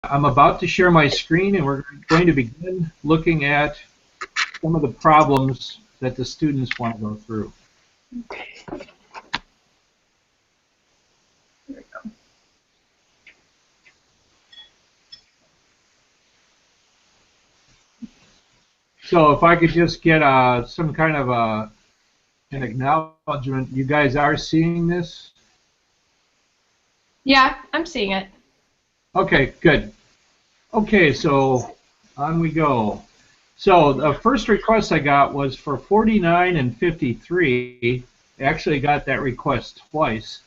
I'm about to share my screen, and we're going to begin looking at some of the problems that the students want to go through. There we go. So if I could just get some kind of an acknowledgement, you guys are seeing this? Yeah, I'm seeing it. Okay, good. Okay, so on we go. So the first request I got was for 49 and 53. I actually got that request twice.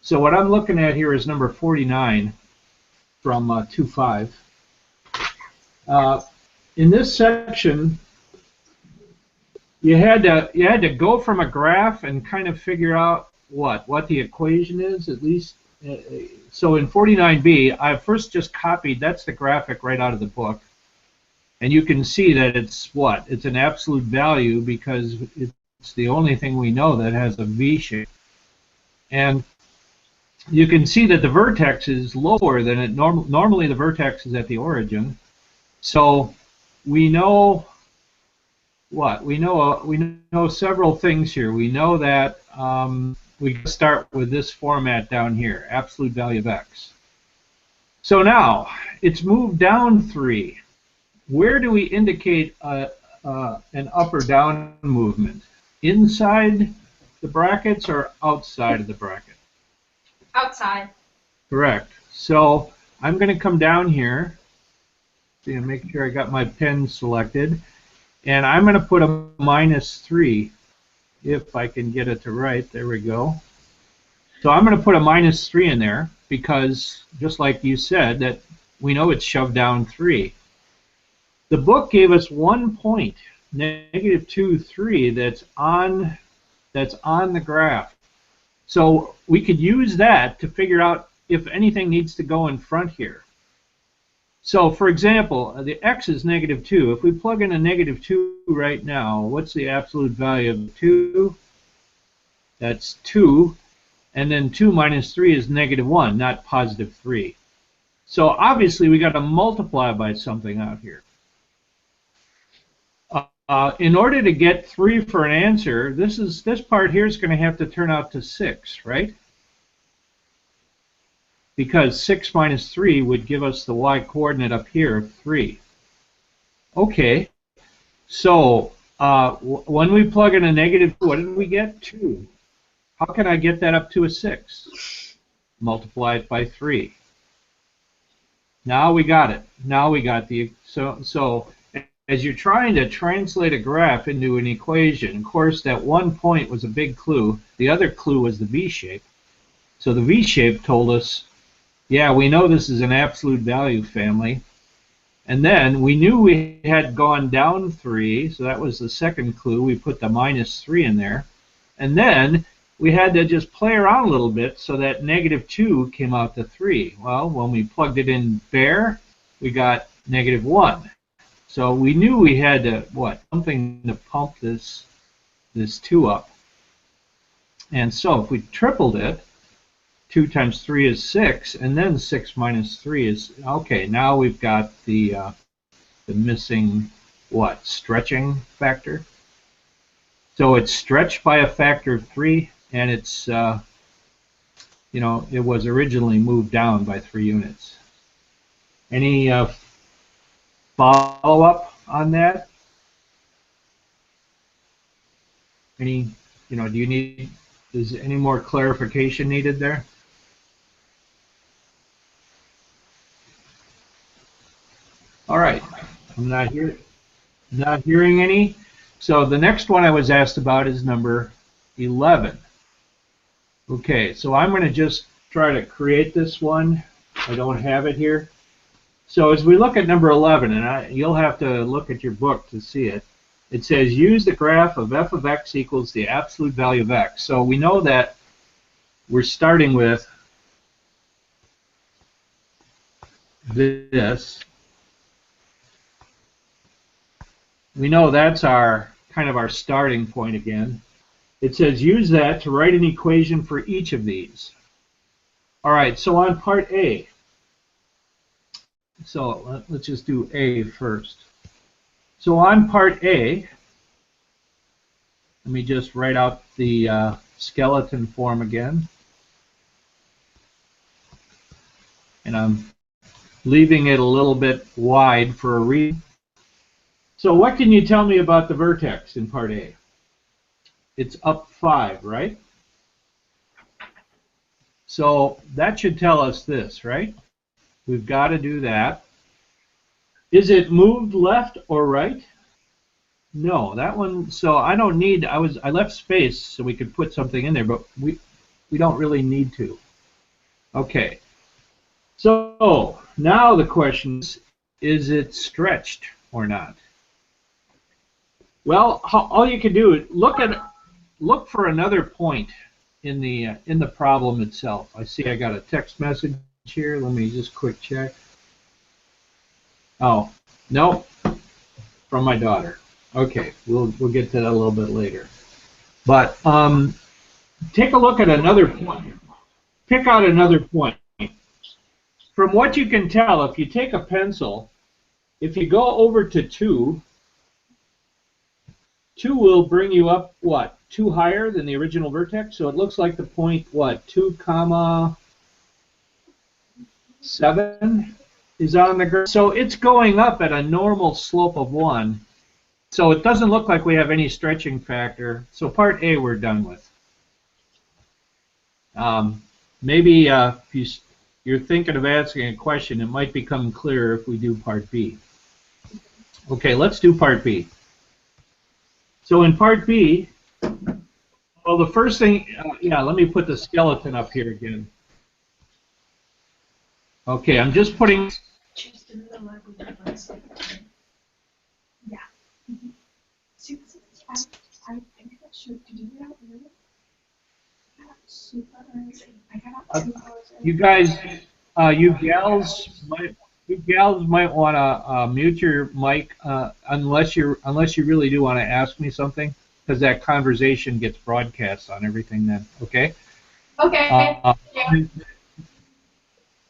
So what I'm looking at here is number 49 from 2.5. In this section, you had to go from a graph and kind of figure out what the equation is, at least. So in 49b, I first just copied, that's the graphic right out of the book. And you can see that it's what? It's an absolute value because it's the only thing we know that has a V shape. And you can see that the vertex is lower than it normally the vertex is at the origin. So we know what? We know several things here. We know that we start with this format down here, absolute value of x. So now it's moved down 3. Where do we indicate an up or down movement? Inside the brackets or outside of the bracket? Outside. Correct. So I'm going to come down here and make sure I got my pen selected. And I'm going to put a -3 if I can get it to right. There we go. So I'm going to put a -3 in there because, just like you said, that we know it's shoved down 3. The book gave us 1 point, -2, 3, that's on the graph. So we could use that to figure out if anything needs to go in front here. So, for example, the x is -2. If we plug in a -2 right now, what's the absolute value of 2? That's 2. And then 2 minus 3 is -1, not +3. So obviously we got to multiply by something out here. In order to get 3 for an answer, this part here is going to have to turn out to 6, right? Because 6 minus 3 would give us the y-coordinate up here of 3. Okay, so when we plug in a -2, what did we get? 2. How can I get that up to a 6? Multiply it by 3. Now we got it. Now we got the so as you're trying to translate a graph into an equation, of course that 1 point was a big clue. The other clue was the V shape. So the V shape told us, yeah, we know this is an absolute value family. And then we knew we had gone down 3, so that was the second clue. We put the -3 in there. And then we had to just play around a little bit so that -2 came out to 3. Well, when we plugged it in bare, we got -1. So we knew we had to, something to pump this 2 up. And so if we tripled it, 2 times 3 is 6, and then 6 minus 3 is, okay, now we've got the missing, stretching factor. So it's stretched by a factor of 3, and it's, it was originally moved down by 3 units. Any follow-up on that? Any, is any more clarification needed there? All right, I'm not hearing any. So the next one I was asked about is number 11. Okay, so I'm going to just try to create this one. I don't have it here. So as we look at number 11, and you'll have to look at your book to see it, it says use the graph of f of x equals the absolute value of x. So we know that we're starting with this. We know that's kind of our starting point again. It says use that to write an equation for each of these. All right, so on part A, So let's just do A first. So on part A, let me just write out the skeleton form again. And I'm leaving it a little bit wide for a reason. So what can you tell me about the vertex in part A? It's up 5, right? So that should tell us this, right? We've got to do that. Is it moved left or right? No, that one, so I don't need, I left space so we could put something in there, but we don't really need to. Okay. So now the question is it stretched or not? Well, all you can do is look for another point in the problem itself. I see I got a text message here. Let me just quick check. Oh, no, from my daughter. Okay, we'll get to that a little bit later. But take a look at another point. Pick out another point. From what you can tell, if you take a pencil, if you go over to 2, 2 will bring you up, what, 2 higher than the original vertex? So it looks like the point, what, 2 comma 7 is on the ground. So it's going up at a normal slope of 1. So it doesn't look like we have any stretching factor. So part A we're done with. Maybe if you're thinking of asking a question, it might become clearer if we do part B. Okay, let's do part B. So in part B, well, the first thing, yeah, let me put the skeleton up here again. Okay, I'm just putting. Yeah. I think that should do that really. I got super early. I got up 2 hours early. You guys, you gals might want to mute your mic unless you really do want to ask me something, because that conversation gets broadcast on everything then. Okay. Okay. Yeah.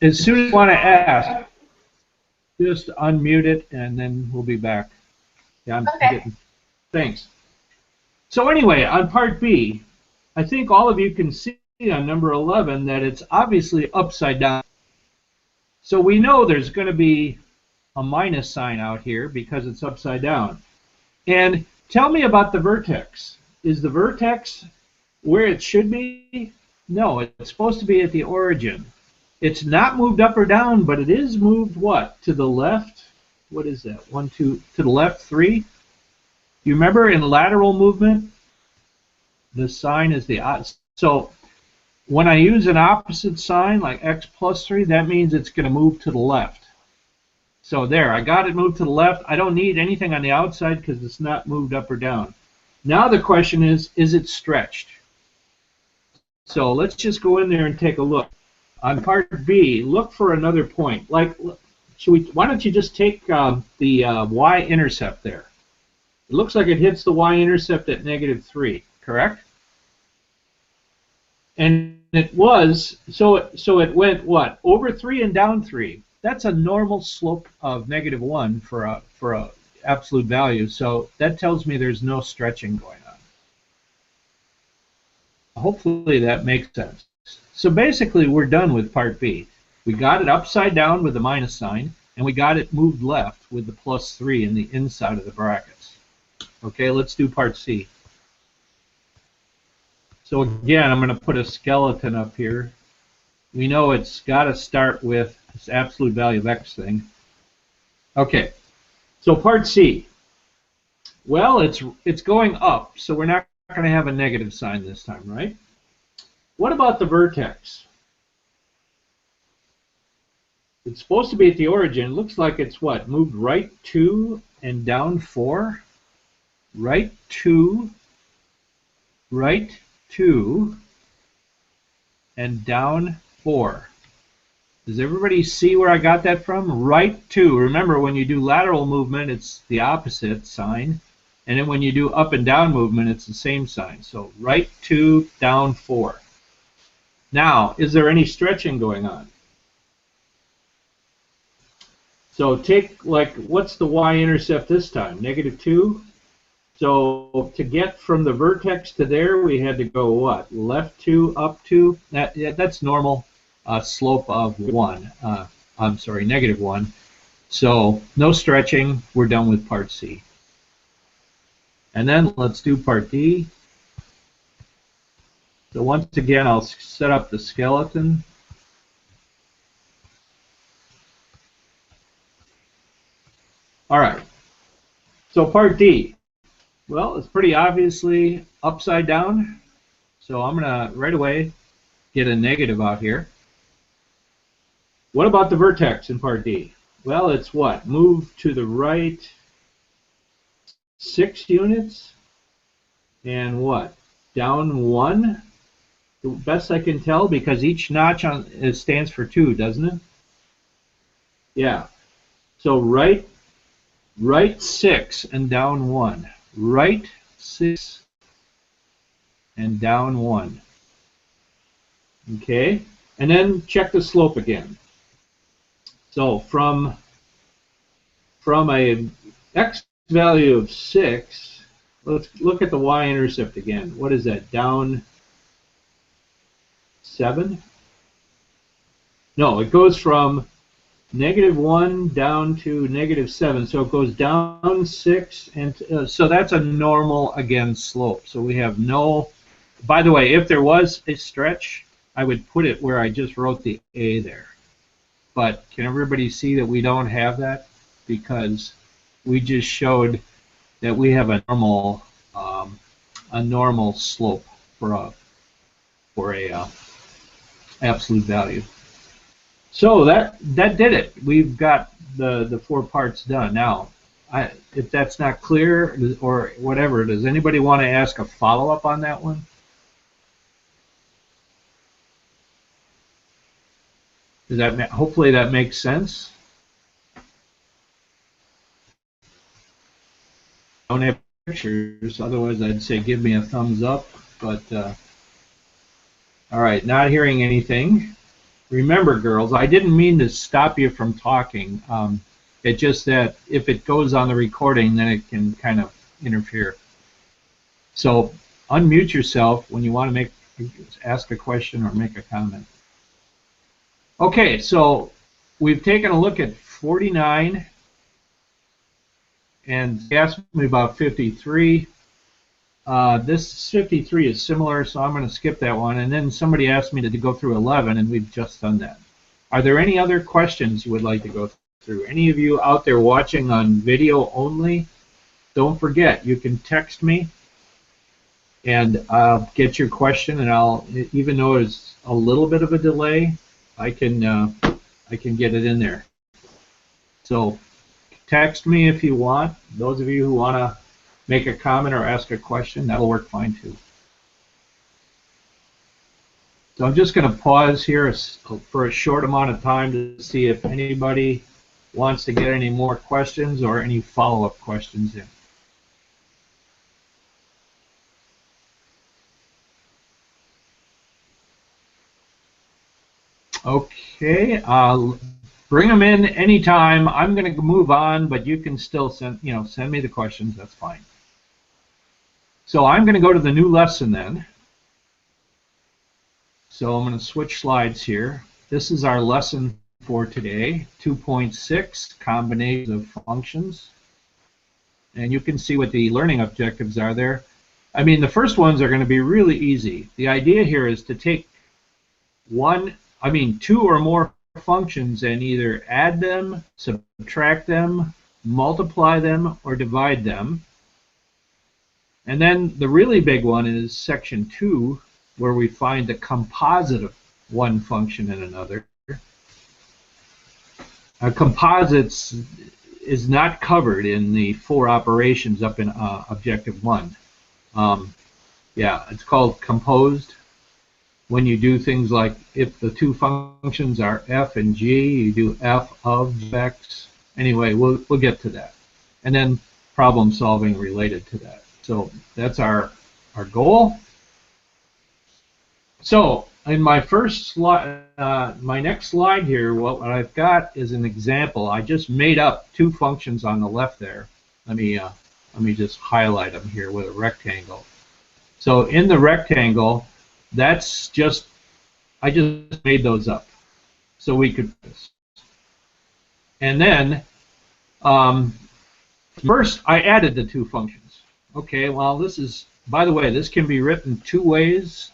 As soon as you want to ask, just unmute it, and then we'll be back. Yeah, I'm getting. Thanks. So anyway, on part B, I think all of you can see on number 11 that it's obviously upside down. So we know there's going to be a minus sign out here because it's upside down. And tell me about the vertex. Is the vertex where it should be? No, it's supposed to be at the origin. It's not moved up or down, but it is moved what? To the left? What is that? 1, 2, to the left 3? You remember in lateral movement, the sign is the opposite. So when I use an opposite sign like x plus 3, that means it's going to move to the left. So there, I got it moved to the left. I don't need anything on the outside because it's not moved up or down. Now the question is it stretched? So let's just go in there and take a look. On part B, look for another point. Like, why don't you just take the y-intercept there? It looks like it hits the y-intercept at -3, correct? And it was, so it went what? Over 3 and down 3. That's a normal slope of -1 for a absolute value. So that tells me there's no stretching going on. Hopefully that makes sense. So basically we're done with part B. We got it upside down with the minus sign, and we got it moved left with the +3 in the inside of the brackets. Okay, let's do part C. So again, I'm going to put a skeleton up here. We know it's got to start with this absolute value of x thing. Okay, so part C. Well, it's going up, so we're not going to have a negative sign this time, right? What about the vertex? It's supposed to be at the origin. It looks like it's what? Moved right 2 and down 4? Right 2, right 2, and down 4. Does everybody see where I got that from? Right 2. Remember, when you do lateral movement, it's the opposite sign. And then when you do up and down movement, it's the same sign. So right 2, down 4. Now, is there any stretching going on? So take, like, what's the y-intercept this time? -2? So to get from the vertex to there, we had to go what? Left 2, up 2? That's normal slope of 1. I'm sorry, -1. So no stretching. We're done with part C. And then let's do part D. So once again, I'll set up the skeleton. All right. So part D. Well, it's pretty obviously upside down. So I'm going to right away get a negative out here. What about the vertex in part D? Well, it's what? Move to the right 6 units and what? Down 1? The best I can tell, because each notch on it stands for 2, doesn't it? Yeah. So right 6 and down 1. Right 6 and down 1. Okay? And then check the slope again. So from a x value of 6, let's look at the y-intercept again. What is that? Down 7? No, it goes from -1 down to -7. So it goes down 6, and so that's a normal, again, slope. So we have no, by the way, if there was a stretch, I would put it where I just wrote the A there. But can everybody see that we don't have that? Because we just showed that we have a normal slope for a absolute value. So that did it. We've got the 4 parts done. Now, if that's not clear or whatever, does anybody want to ask a follow-up on that one? Does that hopefully that makes sense? I don't have pictures, otherwise I'd say give me a thumbs up. But all right, not hearing anything. Remember, girls, I didn't mean to stop you from talking. It's just that if it goes on the recording, then it can kind of interfere. So unmute yourself when you want to ask a question or make a comment. Okay, so we've taken a look at 49, and they asked me about 53. This 53 is similar, so I'm going to skip that one. And then somebody asked me to go through 11, and we've just done that. Are there any other questions you would like to go through? Any of you out there watching on video only, don't forget, you can text me, and I'll get your question, and I'll, even though it's a little bit of a delay, I can get it in there. So text me if you want. Those of you who want to make a comment or ask a question, that'll work fine too. So I'm just going to pause here for a short amount of time to see if anybody wants to get any more questions or any follow-up questions in. Okay, bring them in anytime. I'm going to move on, but you can still send me the questions. That's fine. So I'm going to go to the new lesson then. So I'm going to switch slides here. This is our lesson for today, 2.6, combinations of functions. And you can see what the learning objectives are there. I mean, the first ones are going to be really easy. The idea here is to take two or more functions and either add them, subtract them, multiply them, or divide them. And then the really big one is section 2, where we find the composite of one function and another. Composites is not covered in the 4 operations up in Objective 1. Yeah, it's called composed. When you do things like, if the 2 functions are f and g, you do f of x. Anyway, we'll get to that. And then problem solving related to that. So that's our goal. So in my first slide, my next slide here, what I've got is an example. I just made up two functions on the left there. Let me just highlight them here with a rectangle. So in the rectangle, that's just, I just made those up so we could. And then first I added the two functions. Okay, well this is, by the way, this can be written two ways.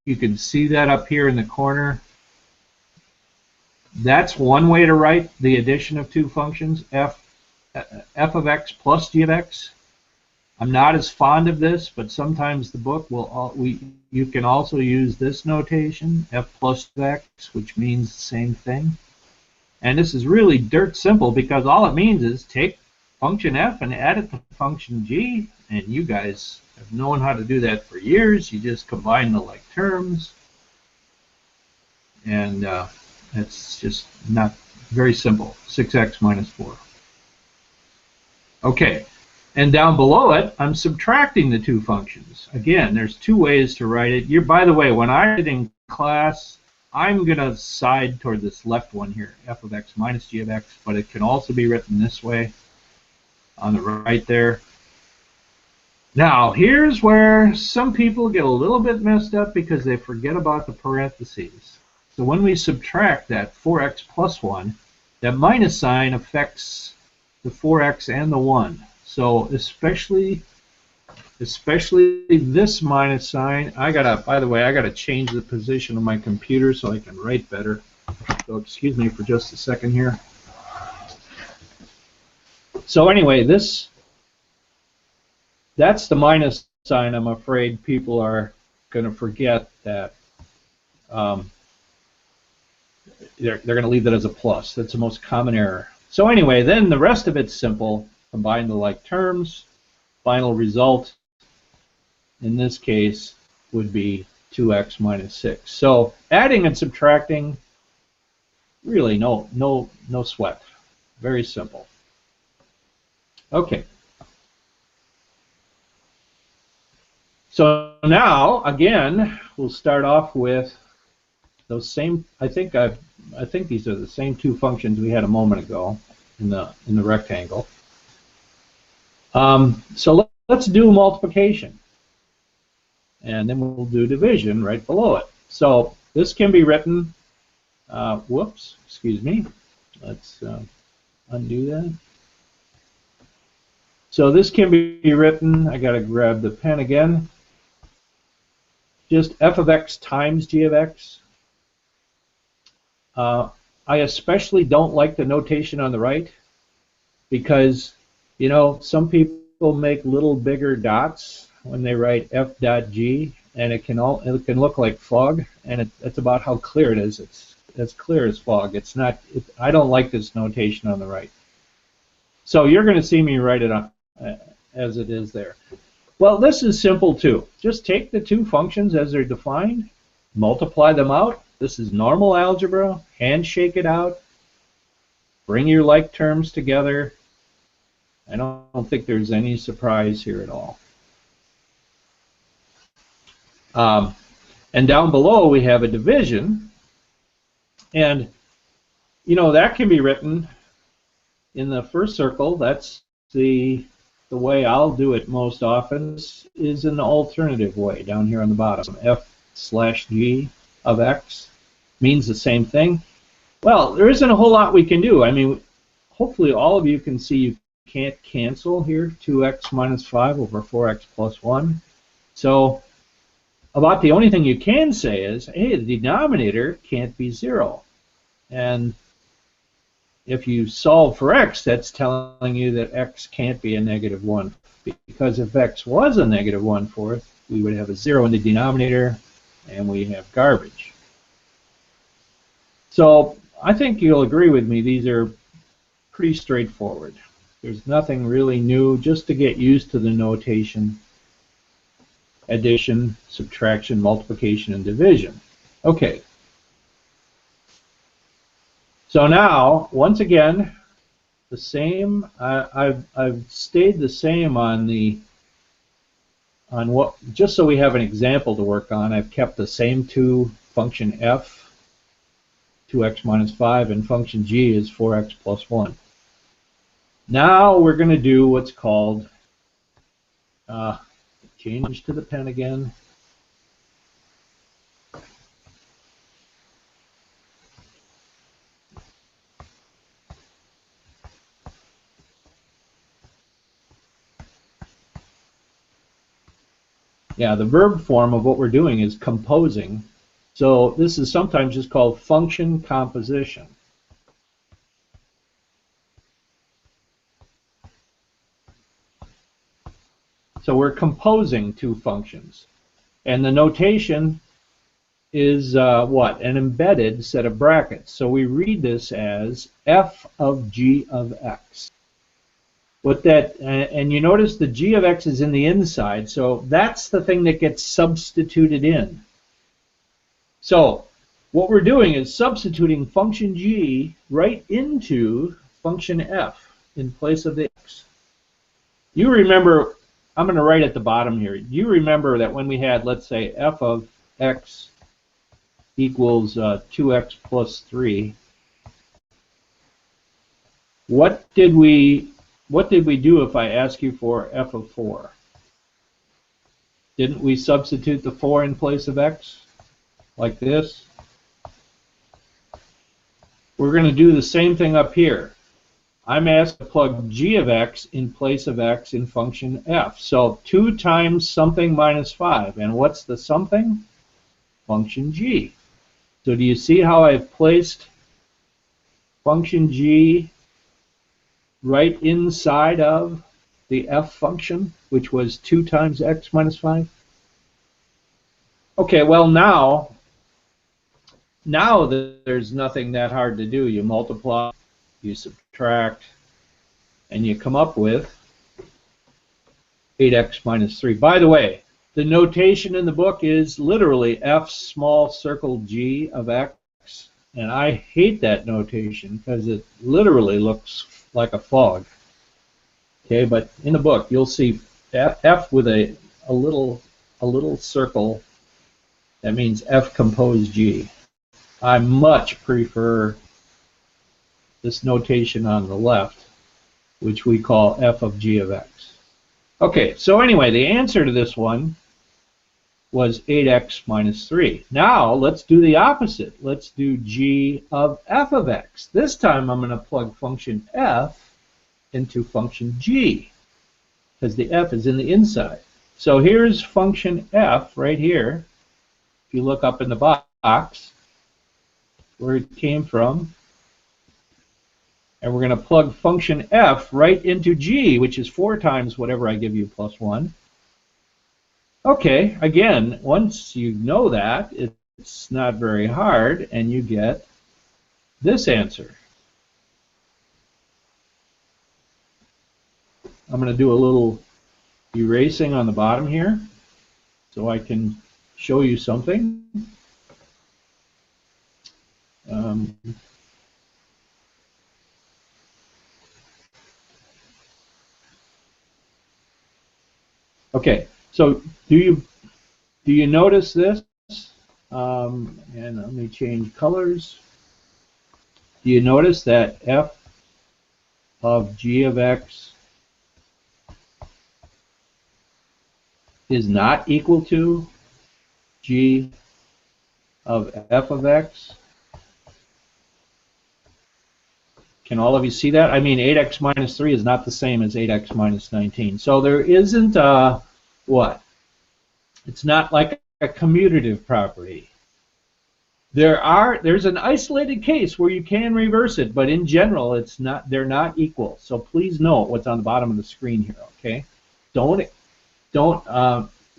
You can see that up here in the corner. That's one way to write the addition of two functions, f of x plus g of x. I'm not as fond of this, but sometimes the book will, you can also use this notation, f plus x, which means the same thing. And this is really dirt simple because all it means is take function f and add it to function g, and you guys have known how to do that for years. You just combine the like terms, and it's just not very simple. 6x minus 4. Okay, and down below it, I'm subtracting the two functions. Again, there's two ways to write it. By the way, when I write it in class, I'm going to side toward this left one here, f of x minus g of x, but it can also be written this way on the right there. Now, here's where some people get a little bit messed up because they forget about the parentheses. So when we subtract that 4x plus 1, that minus sign affects the 4x and the 1. So especially this minus sign, by the way, I gotta change the position of my computer so I can write better. So excuse me for just a second here. So anyway, that's the minus sign. I'm afraid people are going to forget that. They're going to leave that as a plus. That's the most common error. So anyway, then the rest of it's simple. Combine the like terms. Final result, in this case, would be 2x minus 6. So adding and subtracting, really no sweat. Very simple. Okay. So now, again, we'll start off with those same. I think these are the same two functions we had a moment ago in the rectangle. So let's do multiplication, and then we'll do division right below it. So this can be written. Whoops, excuse me. Let's undo that. So this can be written. I got to grab the pen again. Just f of x times g of x. I especially don't like the notation on the right because, you know, some people make little bigger dots when they write f dot g, and it can look like fog, and it's about how clear it is. It's as clear as fog. It's not. I don't like this notation on the right. So you're going to see me write it on as it is there. Well, this is simple too. Just take the two functions as they're defined, multiply them out. This is normal algebra. Handshake it out. Bring your like terms together. I don't think there's any surprise here at all. And down below we have a division. And, you know, that can be written in the first circle. That's the way I'll do it most often is an alternative way down here on the bottom. F slash g of x means the same thing. Well, there isn't a whole lot we can do. I mean, hopefully all of you can see you can't cancel here. 2x minus 5 over 4x plus 1. So about the only thing you can say is, hey, the denominator can't be 0. And if you solve for x, that's telling you that x can't be a negative 1. Because if x was a negative 1/4, we would have a 0 in the denominator, and we have garbage. So I think you'll agree with me, these are pretty straightforward. There's nothing really new, just to get used to the notation. Addition, subtraction, multiplication, and division. Okay. So now, once again, the same. I've stayed the same on the on what, just so we have an example to work on, I've kept the same two, function f, 2x minus 5, and function g is 4x plus 1. Now we're going to do what's called, change to the pen again. Yeah, the verb form of what we're doing is composing. So this is sometimes just called function composition. So we're composing two functions. And the notation is what? An embedded set of brackets. So we read this as f of g of x. What that, and you notice the g of x is in the inside, so that's the thing that gets substituted in. So what we're doing is substituting function g right into function f in place of the x. You remember, I'm going to write at the bottom here, you remember that when we had, let's say, f of x equals 2x plus 3, what did we do if I ask you for f of 4? Didn't we substitute the 4 in place of x? Like this? We're going to do the same thing up here. I'm asked to plug g of x in place of x in function f. So 2 times something minus 5. And what's the something? Function g. So do you see how I've placed function g right inside of the f function, which was 2 times x minus 5? Okay, well now there's nothing that hard to do. You multiply, you subtract, and you come up with 8x minus 3. By the way, the notation in the book is literally f small circle g of x, and I hate that notation because it literally looks like a fog. Okay, but in the book you'll see f with a little circle. That means f compose g. I much prefer this notation on the left, which we call f of g of x. Okay, so anyway, the answer to this one was 8x minus 3. Now let's do the opposite. Let's do g of f of x. This time I'm going to plug function f into function g, because the f is in the inside. So here's function f right here. If you look up in the box where it came from, and we're going to plug function f right into g, which is 4 times whatever I give you plus 1. Okay, again, once you know that, it's not very hard, and you get this answer. I'm going to do a little erasing on the bottom here so I can show you something. Okay, so do you notice this? And let me change colors. Do you notice that f of g of x is not equal to g of f of x? Can all of you see that? I mean, 8x minus 3 is not the same as 8x minus 19. So there isn't a, what? It's not like a commutative property. There's an isolated case where you can reverse it, but in general, it's not. They're not equal. So please note what's on the bottom of the screen here. Okay? Don't.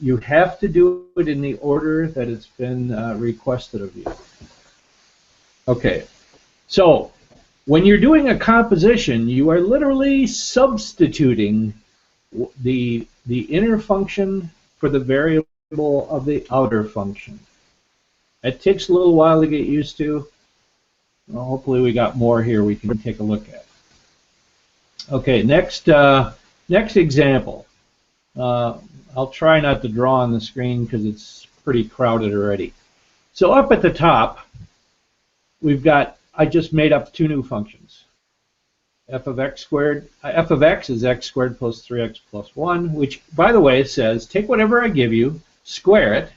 You have to do it in the order that it's been requested of you. Okay. So when you're doing a composition, you are literally substituting the inner function for the variable of the outer function. It takes a little while to get used to. Well, hopefully we got more here we can take a look at. Okay, next example. I'll try not to draw on the screen because it's pretty crowded already. So up at the top, we've got, I just made up two new functions. F of x squared, f of x is x squared plus 3x plus 1, which, by the way, says take whatever I give you, square it,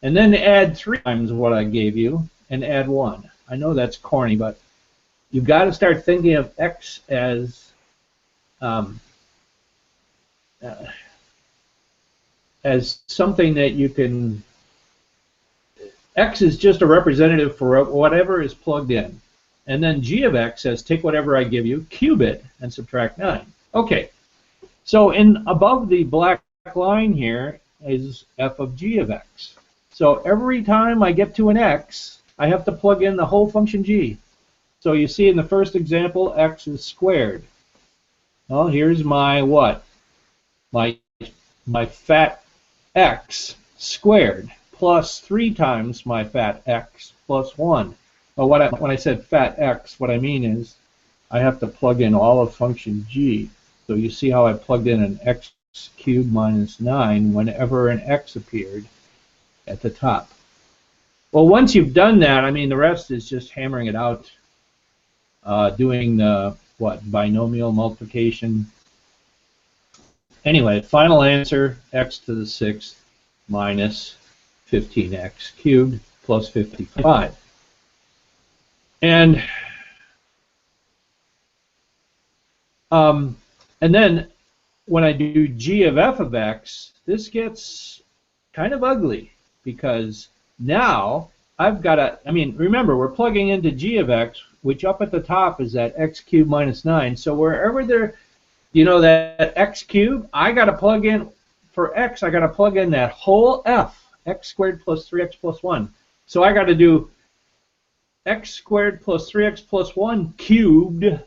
and then add 3 times what I gave you, and add 1. I know that's corny, but you've got to start thinking of x as something that you can, x is just a representative for whatever is plugged in. And then g of x says take whatever I give you, cube it, and subtract 9. Okay, so above the black line here is f of g of x. So every time I get to an x, I have to plug in the whole function g. So you see in the first example, x is squared. Well, here's my what? My fat x squared plus 3 times my fat x plus 1. Well, when I said fat x, what I mean is I have to plug in all of function g. So you see how I plugged in an x cubed minus 9 whenever an x appeared at the top. Well, once you've done that, I mean, the rest is just hammering it out, doing the, binomial multiplication. Anyway, final answer, x to the 6th minus 15x cubed plus 55. And then when I do g of f of x, this gets kind of ugly because now I've got to, I mean, remember, we're plugging into g of x, which up at the top is that x cubed minus 9. So wherever there, you know, that x cubed, I got to plug in, for x, I got to plug in that whole f, x squared plus 3x plus 1. So I got to do x squared plus 3x plus 1 cubed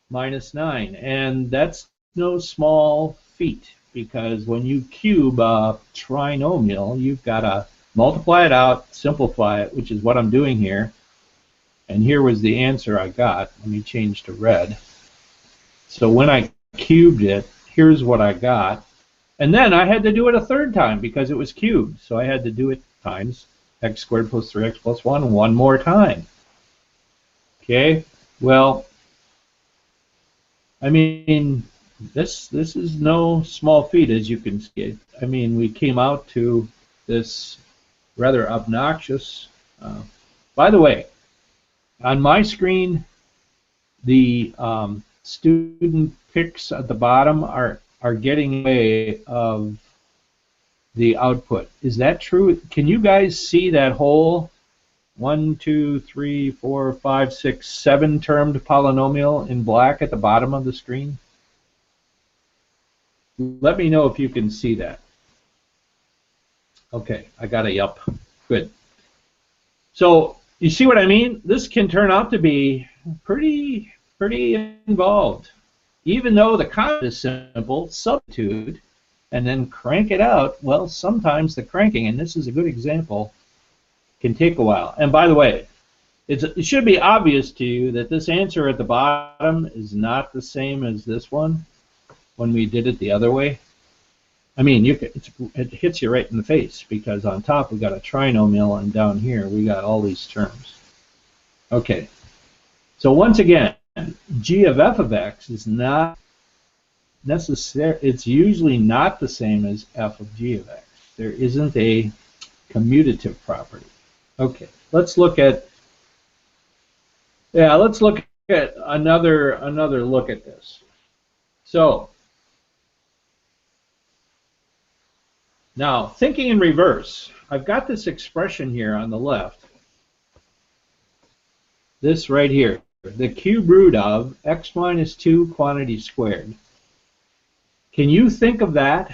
minus 9. And that's no small feat, because when you cube a trinomial, you've got to multiply it out, simplify it, which is what I'm doing here. And here was the answer I got. Let me change to red. So when I cubed it, here's what I got. And then I had to do it a third time because it was cubed. So I had to do it times x squared plus 3x plus 1 one more time. Okay, well, I mean, this is no small feat, as you can see. I mean, we came out to this rather obnoxious. By the way, on my screen, the student picks at the bottom are getting away of the output. Is that true? Can you guys see that whole 1, 2, 3, 4, 5, 6, 7 termed polynomial in black at the bottom of the screen? Let me know if you can see that. Okay, I got a yup. Good. So you see what I mean? This can turn out to be pretty involved. Even though the concept is simple, substitute, and then crank it out, well, sometimes the cranking, and this is a good example, can take a while. And by the way, it should be obvious to you that this answer at the bottom is not the same as this one when we did it the other way. I mean, it hits you right in the face because on top we got a trinomial and down here we got all these terms. Okay, so once again, g of f of x is not necessary. It's usually not the same as f of g of x. There isn't a commutative property. Okay, let's look at another look at this. So now, thinking in reverse, I've got this expression here on the left. This right here, the cube root of x minus 2 quantity squared. Can you think of that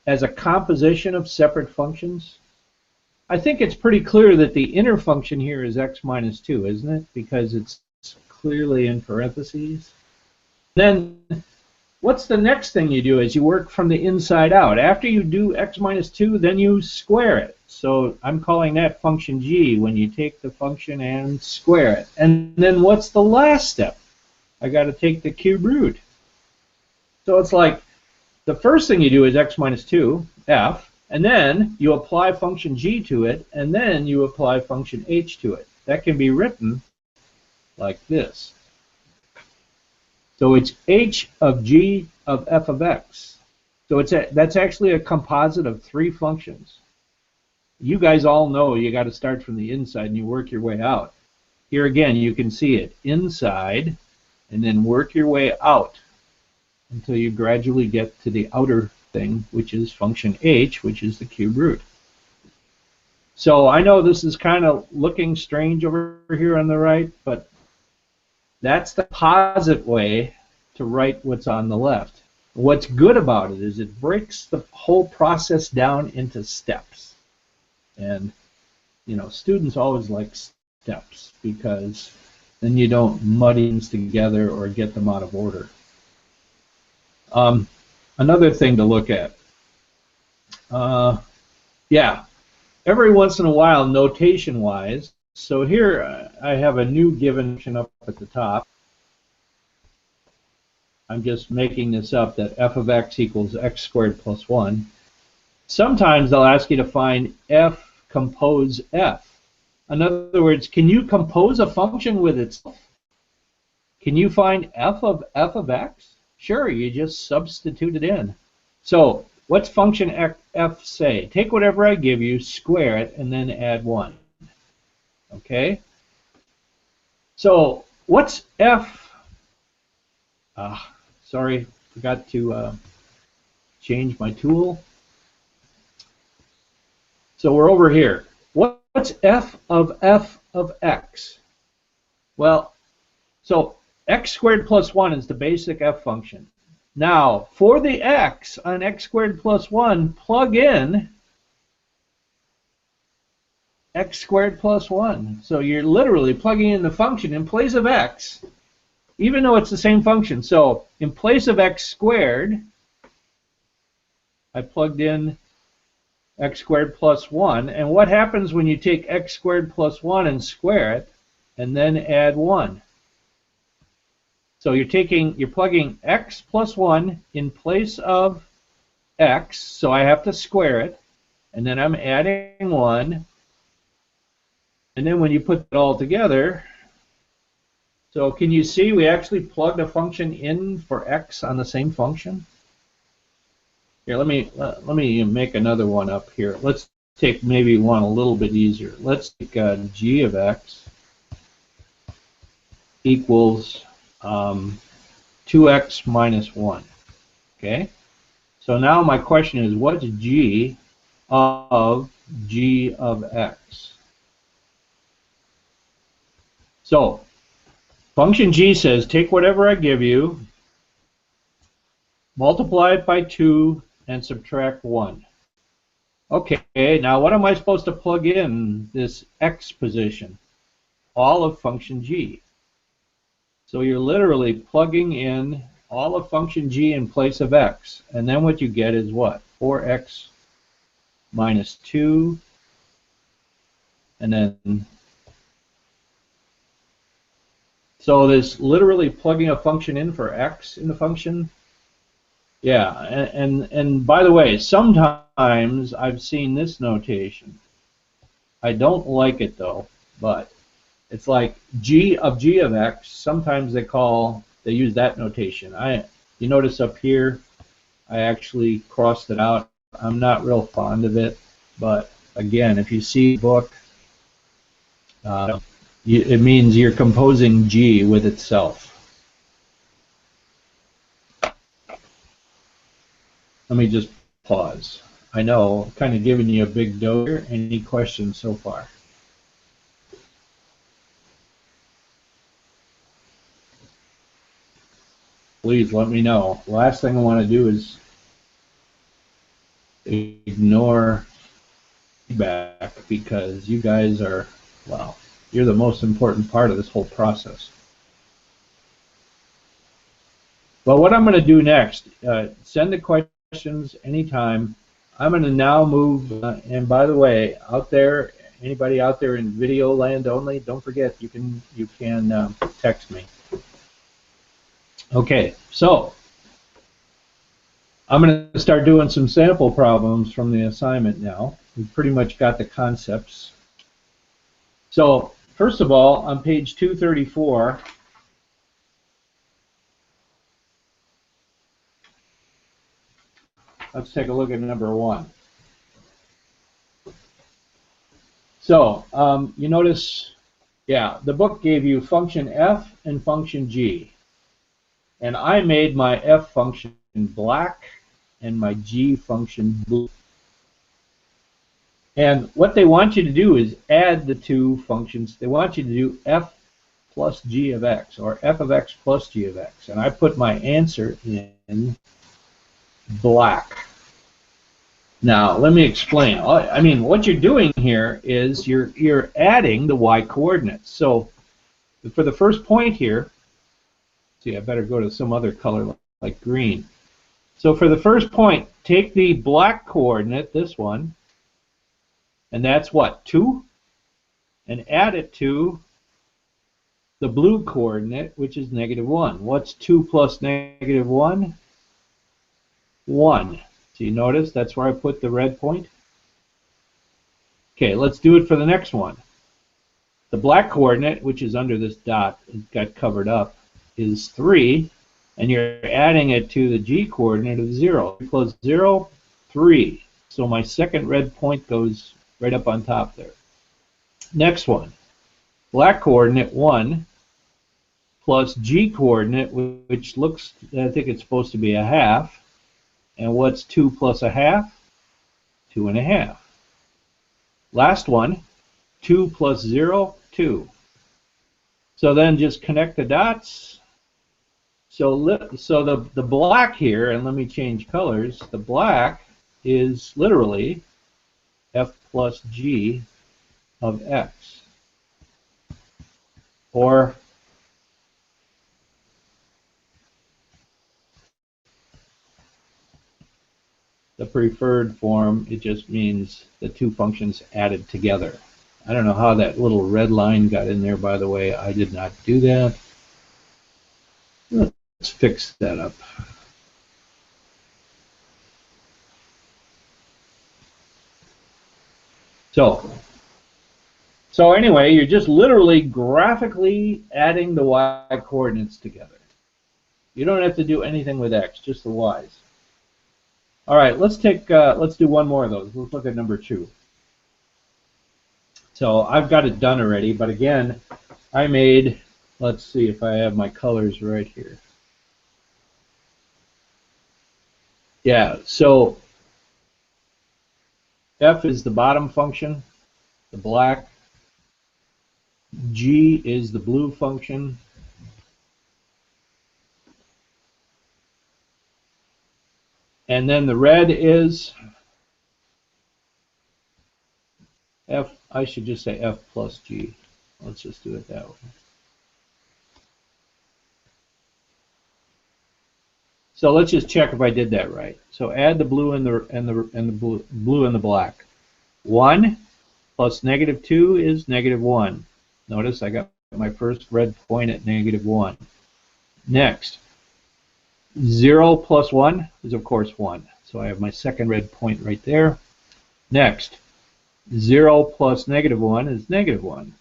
as a composition of separate functions? I think it's pretty clear that the inner function here is x minus 2, isn't it? Because it's clearly in parentheses. Then what's the next thing you do is you work from the inside out. After you do x minus 2, then you square it. So I'm calling that function g when you take the function and square it. And then what's the last step? I got to take the cube root. So it's like the first thing you do is x minus 2, f, and then you apply function g to it, and then you apply function h to it. That can be written like this. So it's h of g of f of x. So that's actually a composite of three functions. You guys all know you got to start from the inside and you work your way out. Here again, you can see it inside, and then work your way out until you gradually get to the outer thing, which is function h, which is the cube root. So I know this is kind of looking strange over here on the right, but that's the composite way to write what's on the left. What's good about it is it breaks the whole process down into steps. And, you know, students always like steps because then you don't muddy things together or get them out of order. Another thing to look at. Yeah, every once in a while, notation-wise, so here I have a new given function up at the top. I'm just making this up, that f of x equals x squared plus 1. Sometimes they'll ask you to find f compose f. In other words, can you compose a function with itself? Can you find f of x? Sure, you just substitute it in. So what's function f say? Take whatever I give you, square it, and then add 1. Okay? So what's f? Sorry, forgot to change my tool. So we're over here. What's f of x? Well, so x squared plus 1 is the basic f function. Now, for the x on x squared plus 1, plug in x squared plus 1. So you're literally plugging in the function in place of x, even though it's the same function. So in place of x squared, I plugged in x squared plus 1. And what happens when you take x squared plus 1 and square it, and then add 1? So you're plugging x plus 1 in place of x, so I have to square it, and then I'm adding 1, and then when you put it all together, so can you see we actually plugged a function in for x on the same function? Here, let me make another one up here. Let's take maybe one a little bit easier. Let's take g of x equals 2x minus 1. Okay? So now my question is, what's g of x? So function g says take whatever I give you, multiply it by 2, and subtract 1. Okay, now what am I supposed to plug in this x position? All of function g. So you're literally plugging in all of function g in place of x. And then what you get is what? 4x minus 2. And then, so this literally plugging a function in for x in the function. Yeah, and by the way, sometimes I've seen this notation. I don't like it though, but it's like g of x. Sometimes they use that notation. You notice up here, I actually crossed it out. I'm not real fond of it, but again, if you see the book, it means you're composing g with itself. Let me just pause. I know, kind of giving you a big dose here. Any questions so far? Please let me know. Last thing I want to do is ignore feedback, because you guys are, well, you're the most important part of this whole process. But what I'm going to do next, send the questions anytime. I'm going to now move, and by the way, out there, anybody out there in video land only, don't forget you can text me. Okay, so I'm going to start doing some sample problems from the assignment now. We've pretty much got the concepts. So, first of all, on page 234, let's take a look at number 1. So, you notice, yeah, the book gave you function f and function g. And I made my f function black and my g function blue. And what they want you to do is add the two functions. They want you to do f plus g of x, or f of x plus g of x. And I put my answer in black. Now, let me explain. I mean, what you're doing here is you're adding the y-coordinates. So, for the first point here, see, I better go to some other color like green. So, for the first point, take the black coordinate, this one, and that's what, 2? And add it to the blue coordinate, which is -1. What's 2 plus -1? 1. So you notice that's where I put the red point. Okay, let's do it for the next one. The black coordinate, which is under this dot, it got covered up, is 3, and you're adding it to the g coordinate of 0. 3 plus 0, 3. So my second red point goes right up on top there. Next one, black coordinate 1 plus g coordinate, which looks, I think it's supposed to be a half. And what's 2 plus a half? 2.5. Last one, 2 plus 0, 2. So then just connect the dots. So the black here, and let me change colors, the black is literally f plus g of x. Or the preferred form, it just means the two functions added together. I don't know how that little red line got in there, by the way. I did not do that. Let's fix that up. So anyway, you're just literally graphically adding the y-coordinates together. You don't have to do anything with x, just the y's. All right, let's do one more of those. Let's look at number 2. So I've got it done already, but again, I made, let's see if I have my colors right here. Yeah, so f is the bottom function, the black. G is the blue function. And then the red is f, I should just say f plus g. Let's just do it that way. So let's just check if I did that right. So add the blue and the blue and the black. 1 plus -2 is -1. Notice I got my first red point at -1. Next, 0 plus 1 is of course 1. So I have my second red point right there. Next, 0 plus -1 is -1.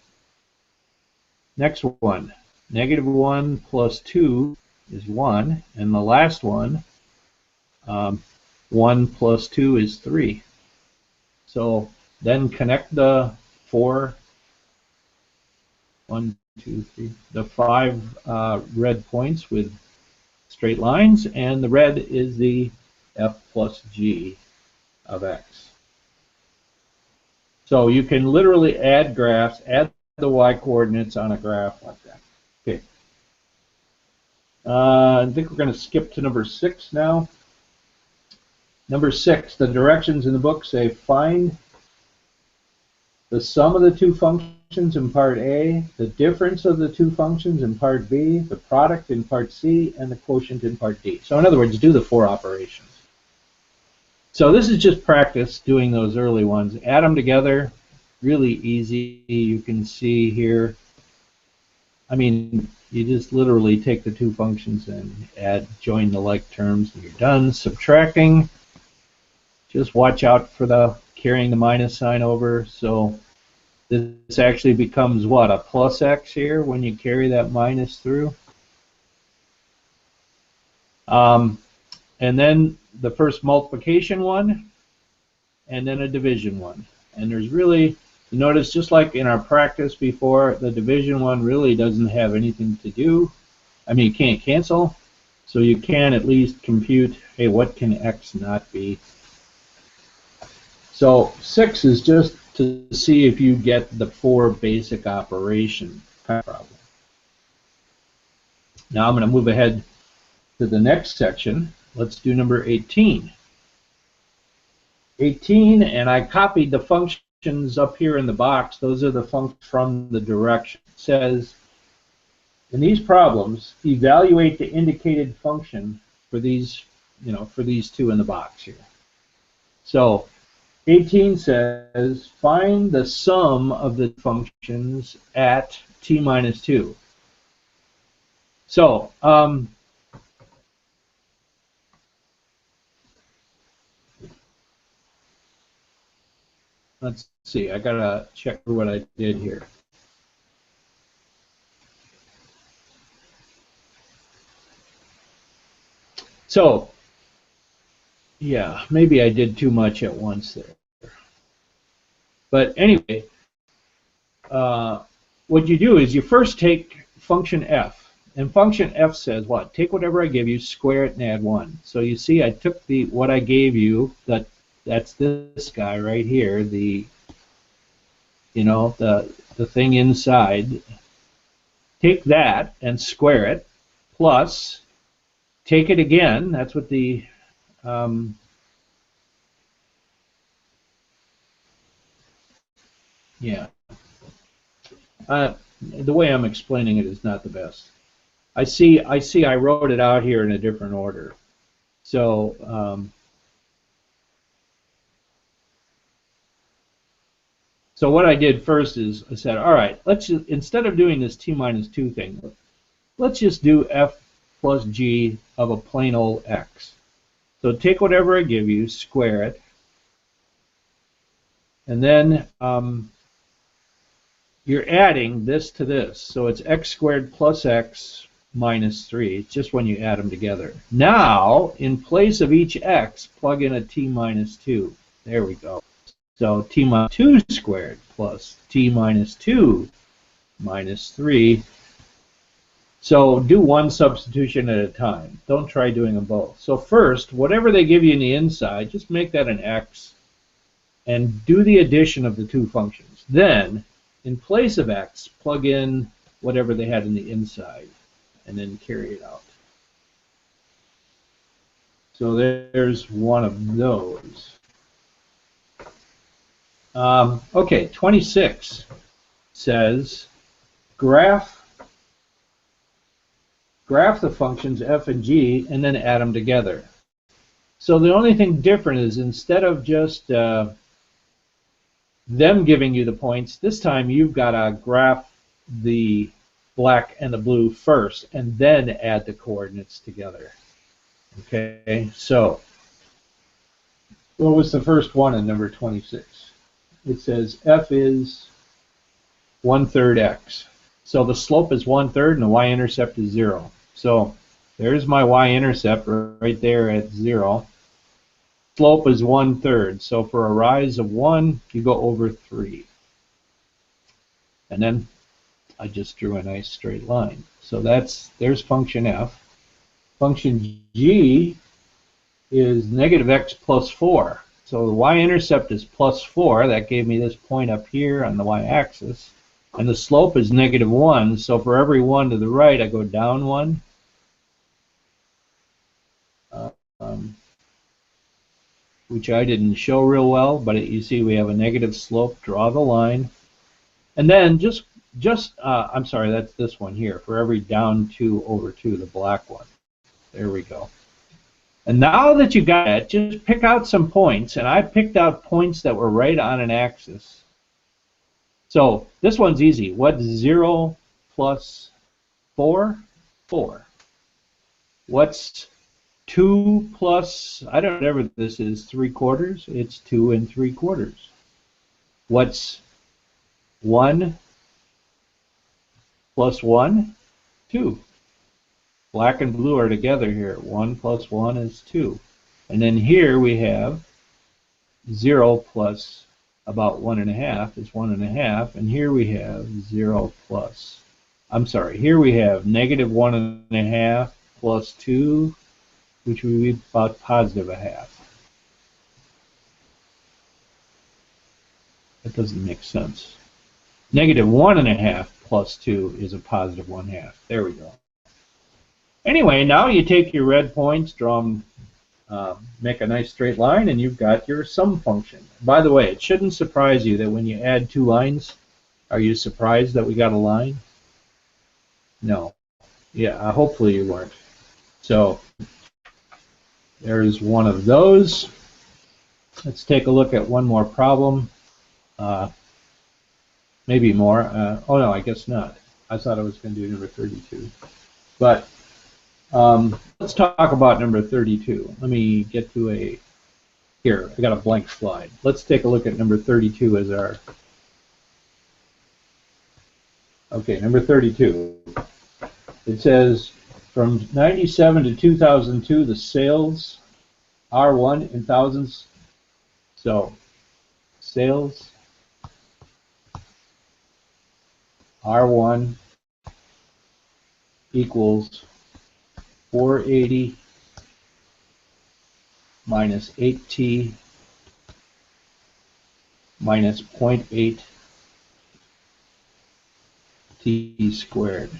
Next one, -1 plus 2 is 1. And the last one, 1 plus 2 is 3. So then connect the 5 red points with straight lines, and the red is the f plus g of x. So you can literally add graphs, add the y-coordinates on a graph like that. Okay. I think we're going to skip to number 6 now. Number 6, the directions in the book say find the sum of the two functions in part A, the difference of the two functions in part B, the product in part C, and the quotient in part D. So in other words, do the 4 operations. So this is just practice doing those early ones. Add them together, really easy. You can see here. I mean, you just literally take the two functions and join the like terms, and you're done. Subtracting, just watch out for the carrying the minus sign over. So this actually becomes what, a plus x here when you carry that minus through. And then the first multiplication one, and then a division one. And there's really, notice just like in our practice before, the division one really doesn't have anything to do. I mean, you can't cancel, so you can at least compute, hey, what can x not be? So 6 is just to see if you get the 4 basic operation problem. Now I'm going to move ahead to the next section. Let's do number 18. 18, and I copied the functions up here in the box. Those are the functions from the direction. It says, in these problems, evaluate the indicated function for these, for these two in the box here. So 18 says, find the sum of the functions at t minus 2. So, let's see, I gotta check what I did here. So, yeah, maybe I did too much at once there. But anyway, what you do is you first take function f. And function f says what? Take whatever I give you, square it, and add 1. So you see I took what I gave you, that's this guy right here, the thing inside. Take that and square it, plus take it again. That's what the the way I'm explaining it is not the best. I see I wrote it out here in a different order. So so what I did first is I said, all right, let's just, instead of doing this t minus 2 thing, let's just do f plus g of a plain old x. So take whatever I give you, square it, and then you're adding this to this. So it's x squared plus x minus 3. It's just when you add them together. Now, in place of each x, plug in a t minus 2. There we go. So t minus 2 squared plus t minus 2 minus 3. So do one substitution at a time. Don't try doing them both. So first, whatever they give you in the inside, just make that an x and do the addition of the two functions. Then, in place of x, plug in whatever they had in the inside and then carry it out. So there's one of those. Okay, 26 says graph the functions f and g and then add them together. So the only thing different is instead of just them giving you the points, this time you've got to graph the black and the blue first and then add the coordinates together. Okay, so what was the first one in number 26? It says f is 1/3 x. So the slope is 1/3 and the y-intercept is 0. So there's my y-intercept right there at 0. Slope is 1/3. So for a rise of 1, you go over 3. And then I just drew a nice straight line. So there's function f. Function g is negative x plus 4. So the y-intercept is plus 4. That gave me this point up here on the y-axis. And the slope is negative 1. So for every 1 to the right, I go down 1. Which I didn't show real well, but you see we have a negative slope. Draw the line. And then I'm sorry, that's this one here. For every down 2 over 2, the black one. There we go. And now that you got it, just pick out some points. And I picked out points that were right on an axis. So this one's easy. What's 0 plus 4? 4. What's 2 plus, I don't know, whatever this is, 3/4? It's 2 3/4. What's 1 plus 1? 2. Black and blue are together here. 1 plus 1 is 2. And then here we have 0 plus about 1.5 is 1.5. And here we have 0 plus, I'm sorry, here we have negative 1.5 plus 2, which would be about positive 0.5. That doesn't make sense. Negative 1.5 plus 2 is a positive 1/2. There we go. Anyway, now you take your red points, draw them, make a nice straight line, and you've got your sum function. By the way, it shouldn't surprise you that when you add two lines, are you surprised that we got a line? No. Yeah, hopefully you weren't. So there's one of those. Let's take a look at one more problem. Maybe more. Oh no, I guess not. I thought I was going to do number 32. But let's talk about number 32. Let me get to a, here, I got a blank slide. Let's take a look at number 32 as our, okay, number 32. It says from 97 to 2002, the sales R1 in thousands. So sales R1 equals 480 minus 8t minus 0.8 t squared.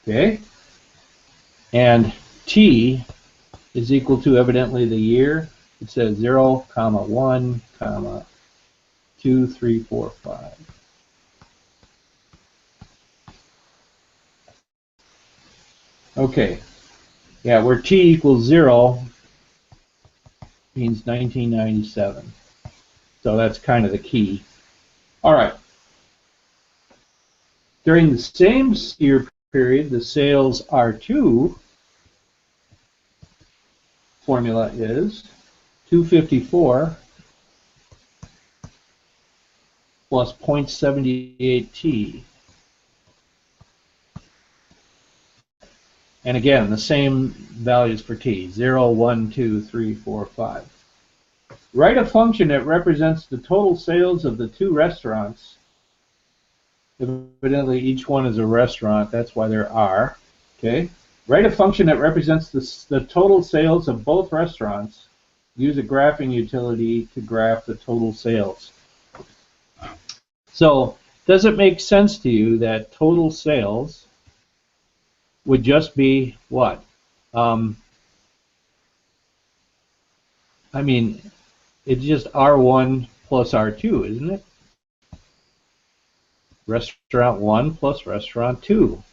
Okay? And t is equal to evidently the year. It says 0, 1, 2, 3, 4, 5. Okay, yeah, where t equals 0 means 1997. So that's kind of the key. All right. During the same year period, the sales R2 formula is 254 plus 0.78 t. And again, the same values for t, 0, 1, 2, 3, 4, 5. Write a function that represents the total sales of the two restaurants. Evidently, each one is a restaurant, that's why there are. Okay. Write a function that represents the total sales of both restaurants. Use a graphing utility to graph the total sales. So, does it make sense to you that total sales would just be what? I mean, it's just R1 plus R2, isn't it? Restaurant 1 plus restaurant 2.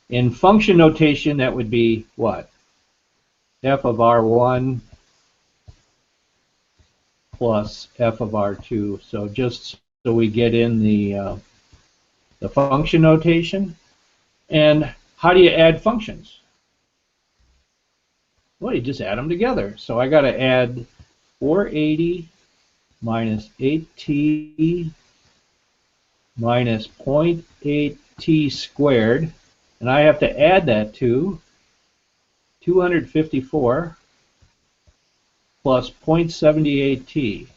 In function notation, that would be what? F of R1 plus F of R2. So just so we get in the function notation. And how do you add functions? Well, you just add them together. So I got to add 480 minus 8t minus 0.8 t squared, and I have to add that to 254 plus 0.78 t.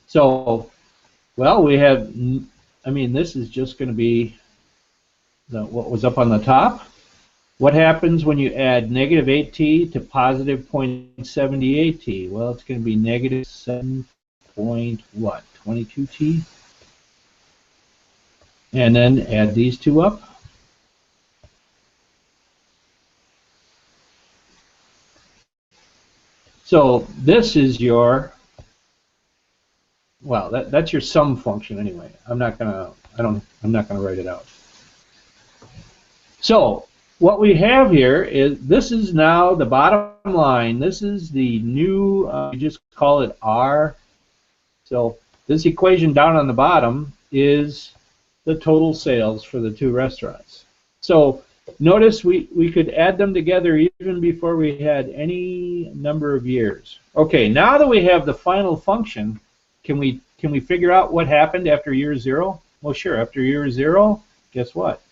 So, well, we have, I mean, this is just going to be what was up on the top. What happens when you add negative 8t to positive 0.78t? Well, it's going to be negative 7.22t. And then add these two up. So this is your, well, that's your sum function anyway. I'm not gonna write it out. So what we have here is, this is now the bottom line. This is the new, we just call it R. So this equation down on the bottom is the total sales for the two restaurants. So notice we could add them together even before we had any number of years. Okay, now that we have the final function, can we figure out what happened after year 0? Well, sure. After year 0, guess what?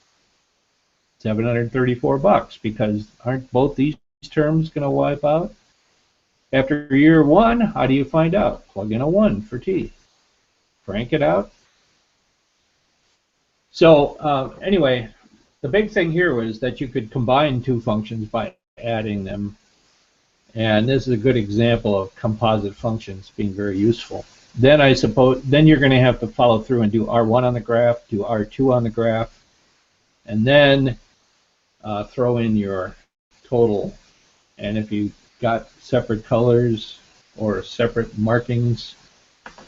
$734, because aren't both these terms going to wipe out? After year 1, how do you find out? Plug in a 1 for t. Crank it out. So anyway, the big thing here was that you could combine two functions by adding them. And this is a good example of composite functions being very useful. Then I suppose you're going to have to follow through and do R1 on the graph, do R2 on the graph, and then throw in your total. And if you got separate colors or separate markings,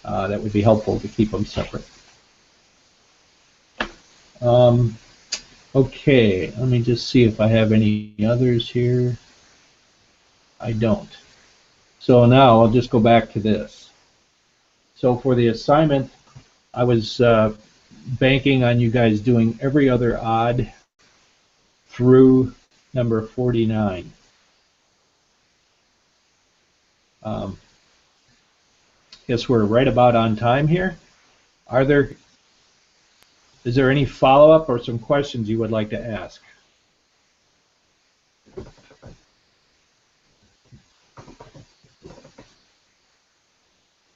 that would be helpful to keep them separate. Okay, let me just see if I have any others here. I don't. So now I'll just go back to this. So for the assignment, I was banking on you guys doing every other odd through number 49. Guess we're right about on time here. Is there any follow-up or some questions you would like to ask?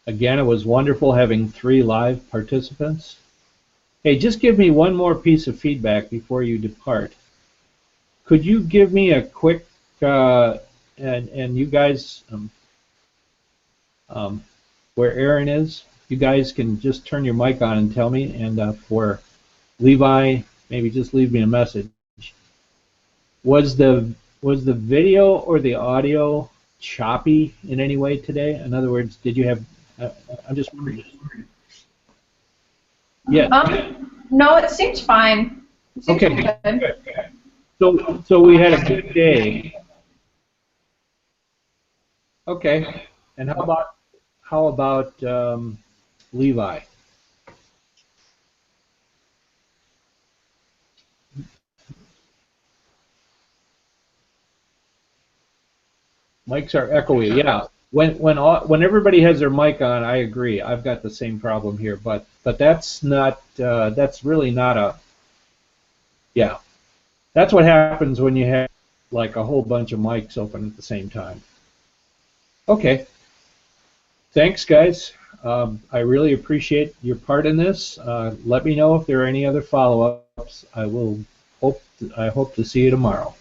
Again, it was wonderful having 3 live participants. Hey, just give me one more piece of feedback before you depart. Could you give me a quick, and you guys, where Aaron is, you guys can just turn your mic on and tell me, and for Levi, maybe just leave me a message. Was the video or the audio choppy in any way today? In other words, did you have? I'm just wondering. Yeah. No, it seems fine. It seems Okay. good. So we had a good day. Okay. And how about Levi? Mics are echoey. Yeah. When everybody has their mic on, I agree. I've got the same problem here, but that's not that's really not a yeah. That's what happens when you have like a whole bunch of mics open at the same time. Okay. Thanks, guys. I really appreciate your part in this. Let me know if there are any other follow-ups. I hope to see you tomorrow.